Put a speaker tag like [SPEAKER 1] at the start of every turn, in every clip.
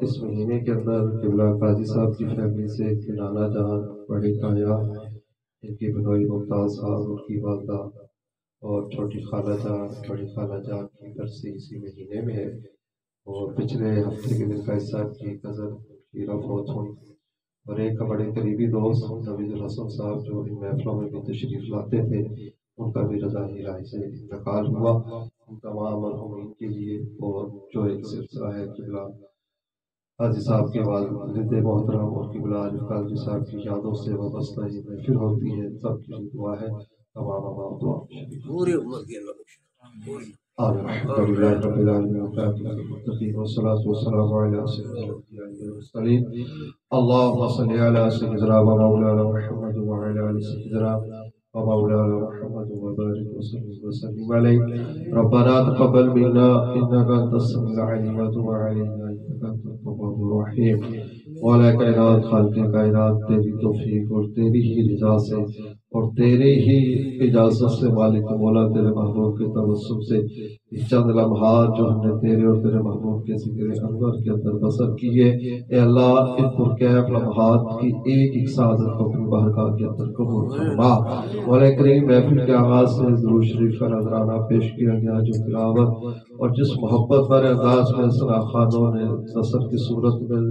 [SPEAKER 1] اس مہینے کے اندر قبلہ قاضی صاحب کی فیملی سے نانا جان بڑی تایا، ان کی بنوئی ممتاز صاحب، ان کی والدہ اور چھوٹی خالہ جان بڑی خالہ جان کی برسی اسی مہینے میں ہے، اور پچھلے ہفتے کے دن قاضی صاحب کی کزن کی فوت ہوئی، اور ایک بڑے قریبی دوست نوید الحسن صاحب جو ان محفلوں میں بھی تشریف لاتے تھے، ان کا بھی رضائی رائے سے انتقال ہوا۔ ان تمام مرحومین کے لیے اور جو ایک سلسلہ ہے قبلہ قاضی صاحب کے والد محترم اور قبلہ عارف قاضی صاحب کی یادوں سے وابستہ یہ محفل ہوتی ہے، سب کی دعا ہے تمام دعا
[SPEAKER 2] پوری امت کی
[SPEAKER 1] الحمدللہ رب العالمین والصلاة والسلام علی سیدنا المرسلین اللهم صل علی سیدنا و مولانا محمد وعلی آل سیدنا ومولانا محمد وبارك وسلم عليه ربنا تقبل منا انك انت السميع العليم وتب علينا انك انت التواب الرحيم۔ مولا کائنات خالق کائنات، تیری توفیق اور تیری ہی رضا سے اور تیری ہی اجازت سے مالک مولا تیرے محبوب کے توسل سے چند لمحات جو ہم نے تیرے اور تیرے محبوب کے ذکر انور کے اندر بسر کیے، اے اللہ ان پرکیف لمحات کی ایک ایک سعادت کو اپنی بارگاہ کے اندر قبول فرما۔ مولا کریم محفل کے آغاز سے درود شریف کا نذرانہ پیش کیا گیا، جو تلاوت اور جس محبت بھرے انداز میں ثنا خوانوں نے نثر کی صورت میں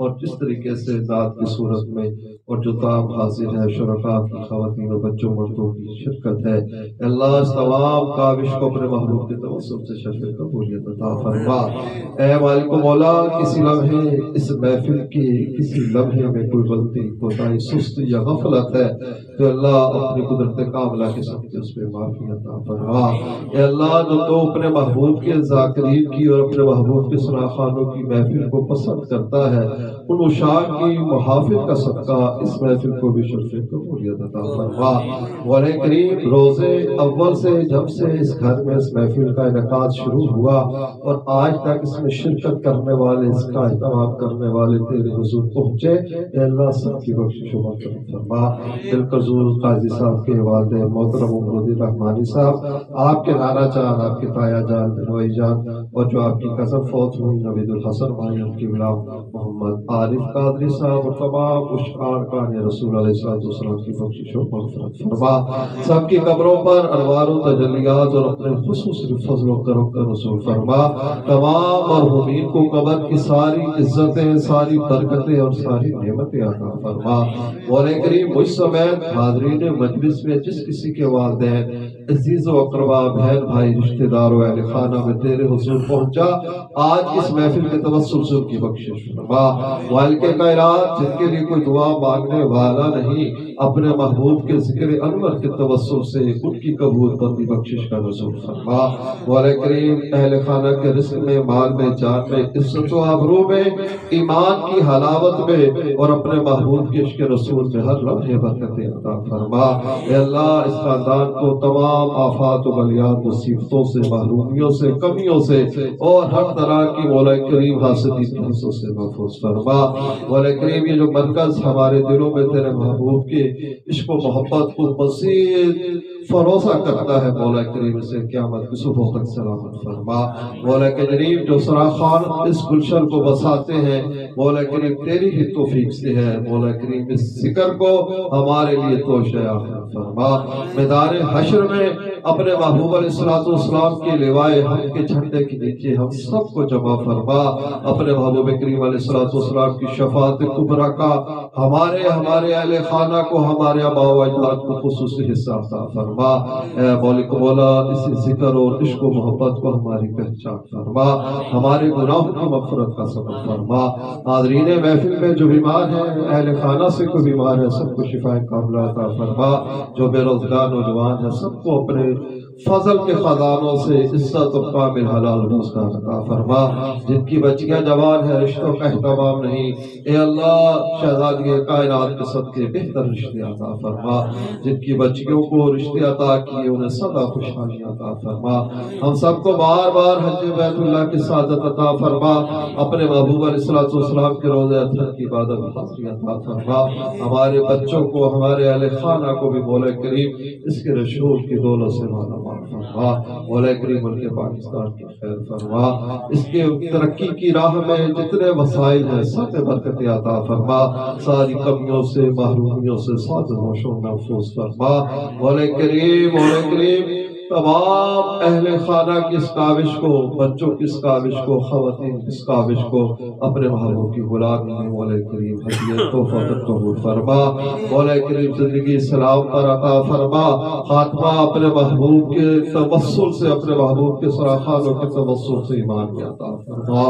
[SPEAKER 1] اور جس طریقے سے نعت کی صورت میں اور جو تام حاضر ہے شرکاء کی خواتین و بچوں مردوں کی شرکت ہے، اللہ اس تمام کاوش کو اپنے محبوب کے توسل سے شرف قبولیت عطا فرما۔ اے مالک و مولا، کسی لمحے اس محفل کی کسی لمحے میں کوئی غلطی کوتاہی سستی یا غفلت ہے تو اللہ اپنی قدرت کاملہ کے ساتھ اس پہ معافی عطا فرما۔ اے اللہ جو تو اپنے محبوب کے ذاکرین کی اور اپنے محبوب کے ثنا خوانوں کی محفل کو پسند کرتا ہے، ان اشاعت کی محافظ کا صدقہ اس محفل کو بھی شرف قبولیت عطا فرما۔ مولا کریم روزے اول سے جب سے اس گھر میں اس محفل کا انعقاد شروع ہوا اور آج تک اس میں شرکت کرنے والے، اس کا اہتمام کرنے والے تیرے حضور پہنچے، اے اللہ سب کی بخشش و مغفرت فرما۔ بالخصوص قاضی صاحب کے والد محترم عمر رحمانی صاحب، آپ کے نانا جان، آپ کے تایا جان، بنوئی جان، اور جو آپ کی کزن فوت ہوئی نوید الحسن بھائی، ان کی غلام محمد عارف قادری صاحب، اور تمام اشعار کان رسول علیہ السلام کی بخشش و مغفرت فرما۔ سب کی قبروں پر انوار و تجلیات اور اپنے خصوصی فضل و کرم کا نزول فرما۔ تمام مرحومین کو قبر کی ساری عزتیں، ساری برکتیں اور ساری نعمتیں عطا فرما۔ مولا کریم مجھ سمیت حاضرین مجلس میں جس کسی کے والدین، عزیز و اقربا، بہن بھائی، رشتہ دار و اہل خانہ میں تیرے حضور پہنچا، آج اس محفل کے توسل سے ان کی بخشش فرما۔ مالک کائنات جن کے لیے کوئی دعا مانگنے والا نہیں، اپنے محبوب کے ذکر انور کے توسل سے ان کی قبول بندی بخشش کا نزول فرما۔ مولا کریم اہل خانہ کے رزق میں، مال میں، جان میں، عزت و آبرو میں، ایمان کی حلاوت میں اور اپنے محبوب کے عشق رسول میں ہر لمحے برکتیں عطا فرما۔ اے اللہ اس خاندان کو تمام آفات و بلیات، مصیبتوں سے، محرومیوں سے، کمیوں سے اور ہر طرح کی مولا کریم حاسدی تنسوں سے محفوظ فرما۔ مولا کریم یہ جو مرکز ہمارے دلوں میں تیرے محبوب کے عشق و محبت کو مزید فروزہ کرتا ہے، مولا کریم سے قیامت کی صبح تک سلامت فرما۔ مولا کریم جو سراخان اس گلشن کو بساتے ہیں، مولا کریم تیری ہی توفیق سے ہے، مولا کریم اس ذکر کو ہمارے لیے توشہ آخرت فرما۔ میدان حشر میں اپنے محبوب علیہ السلام کے لوائے حق کے جھنڈے کے نیچے ہم سب کو جمع فرما۔ اپنے محبوب کریم علیہ السلام کی شفاعت کبریٰ کا ہمارے اہل خانہ کو، ہمارے آباء و اجداد کو خصوصی حصہ عطا فرما۔ اے مالک مولا اسی ذکر اور عشق و محبت کو ہماری پہچان فرما، ہمارے گناہوں کی مغفرت کا سبب فرما۔ حاضرین محفل میں جو بیمار ہیں، اہل خانہ سے کوئی بیمار ہے، سب کو شفا کاملہ عطا فرما۔ جو بے روزگار نوجوان ہیں، سب کو اپنے فضل کے خزانوں سے عزت و کامل حلال روزگار عطا فرما۔ جن کی بچیاں جوان ہیں، رشتوں کا اہتمام نہیں، اے اللہ شہزادی کائنات کے صدقے بہتر رشتے عطا فرما۔ جن کی بچیوں کو رشتے عطا کیے، انہیں سدا خوشحالی عطا فرما۔ ہم سب کو بار بار حج بیت اللہ کی سعادت عطا فرما۔ اپنے محبوب علیہ السلام کے روضہ اطہر کی عبادت حاضری عطا فرما۔ ہمارے بچوں کو، ہمارے اہل خانہ کو بھی مولا کریم اس کے رسول کی دولت سے مالا مال خیر فرما، مولا کریم ملک پاکستان کی خیر فرما، اس کے ترقی کی راہ میں جتنے وسائل ہیں سب میں برکت عطا فرما، ساری کمیوں سے محرومیوں سے سازش و محفوظ فرما، مولا کریم تمام اہل خانہ کی اس کاوش کو، بچوں کی اس کاوش کو، خواتین کی اس کاوش کو اپنے محبوب کی غلامی میں مولا کریم ہدیت تحفہ قبول فرما، مولا کریم زندگی سلام پر عطا فرما، خاتمہ اپنے محبوب کے توسل سے، اپنے محبوب کے سراخانوں کے توسل سے ایمان کی عطا فرما،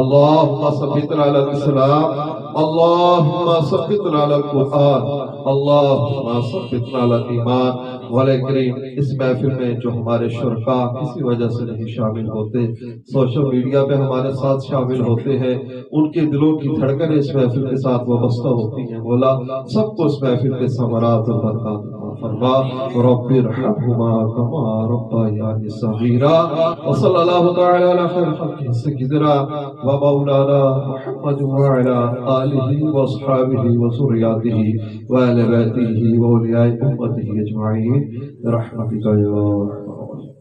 [SPEAKER 1] اللہم ثبتنا علی الاسلام، اللہم ثبتنا علی القرآن، اللہم ثبتنا علی الایمان۔ مولا کریم اس محفل میں جو ہمارے شرکاء کسی وجہ سے نہیں شامل ہوتے، سوشل میڈیا پہ ہمارے ساتھ شامل ہوتے ہیں، ان کے دلوں کی دھڑکنیں اس محفل کے ساتھ وابستہ ہوتی ہیں، مولا سب کو اس محفل کے ثمرات اور برکات فرما، رب ارحمہما کما ربیانی صغیرا، وصلی اللہ تعالی علی خیر خلقہ سیدنا و مولانا محمد وعلی آلہ واصحابہ وذریاتہ وآل بیتہ واولیاء امتہ اجمعین برحمتک یا ارحم الراحمین۔